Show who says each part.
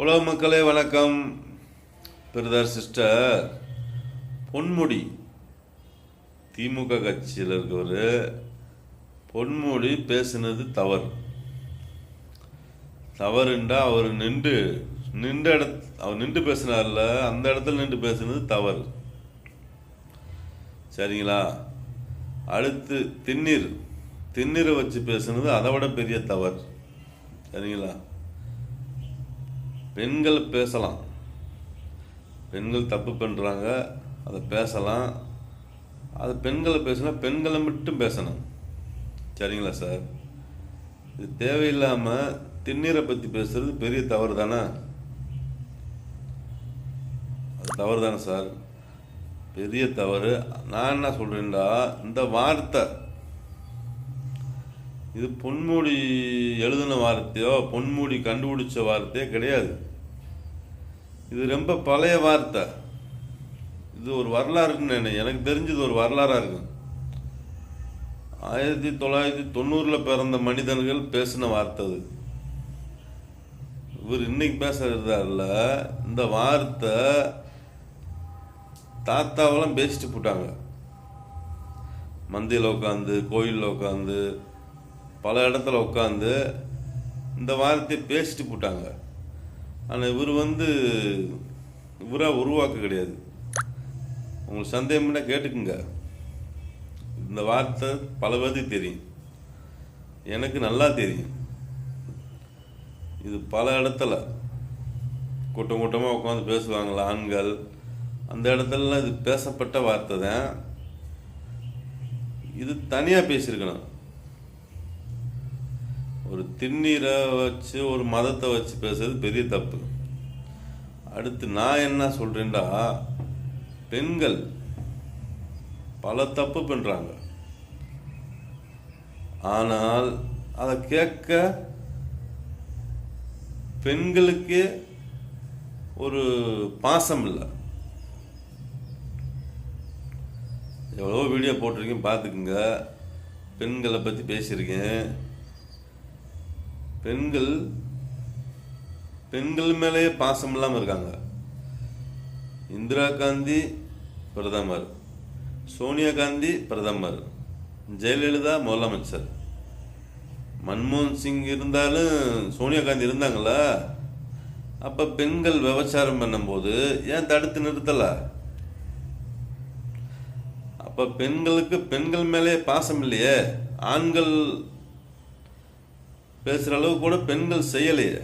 Speaker 1: உலக மக்களே வணக்கம். பிரதர் சிஸ்டர் பொன்முடி திமுக கட்சியில் இருக்கவர் பொன்முடி பேசுனது தவறுண்டா அவர் அவர் நின்று பேசினார்ல, அந்த இடத்துல நின்று பேசுனது தவறு. சரிங்களா? அடுத்து திண்ணீரை வச்சு பேசுனது அதை விட பெரிய தவறு. சரிங்களா? பெண்கள் பேசலாம், பெண்கள் தப்பு பண்ணுறாங்க, அதை பேசலாம். அது பெண்களை பேசினா பெண்களை மட்டும் பேசணும். சரிங்களா சார்? இது தேவையில்லாமல் திண்ணீரை பற்றி பேசுறது பெரிய தவறு தானே? அது தவறு தானே சார்? பெரிய தவறு. நான் என்ன சொல்கிறேன்டா, இந்த வார்த்தை இது பொன்முடி எழுதின வார்த்தையோ பொன்முடி கண்டுபிடிச்ச வார்த்தையோ கிடையாது. இது ரொம்ப பழைய வார்த்தை. இது ஒரு வரலாறுன்னு எனக்கு தெரிஞ்சது ஒரு வரலாறாக இருக்கு. 1990 பிறந்த மனிதர்கள் பேசின வார்த்தை அது. இவர் இன்னைக்கு பேசுறதால இந்த வார்த்தை தாத்தாவெல்லாம் பேசிட்டு போட்டாங்க. மந்தியில் உட்காந்து, கோயிலில் உட்காந்து, பல இடத்துல உட்காந்து இந்த வார்த்தையை பேசிட்டு போட்டாங்க. ஆனால் இவராக உருவாக்க கிடையாது. உங்களுக்கு சந்தேகம்னா கேட்டுக்குங்க. இந்த வார்த்தை பல பேருக்கு தெரியும், எனக்கு நல்லா தெரியும். இது பல இடத்துல கூட்டமாக உட்காந்து பேசுவாங்களா ஆண்கள், அந்த இடத்துலலாம் இது பேசப்பட்ட வார்த்தை தான். இது தனியாக பேசியிருக்கணும். ஒரு திண்ணீரை வச்சு ஒரு மதத்தை வச்சு பேசுறது பெரிய தப்பு. அடுத்து நான் என்ன சொல்கிறேன்டா, பெண்கள் பல தப்பு பண்ணுறாங்க, ஆனால் அதை கேட்க பெண்களுக்கே ஒரு பாசம் இல்லை. எவ்வளோ வீடியோ போட்டிருக்கேன், பார்த்துக்குங்க. பெண்களை பற்றி பேசியிருக்கேன். பெண்கள் மேலேயே பாசம் இல்லாமல் இருக்காங்க. இந்திரா காந்தி பிரதமர், சோனியா காந்தி பிரதமர், ஜெயலலிதா முதலமைச்சர், மன்மோகன் சிங் இருந்தாலும் சோனியா காந்தி இருந்தாங்களா? அப்போ பெண்கள் விபச்சாரம் பண்ணும்போது ஏன் தடுத்து நிறுத்தலை? அப்போ பெண்கள் மேலே பாசம் இல்லையே. ஆண்கள் பேசுகிற அளவு கூட பெண்கள் செய்யலையே.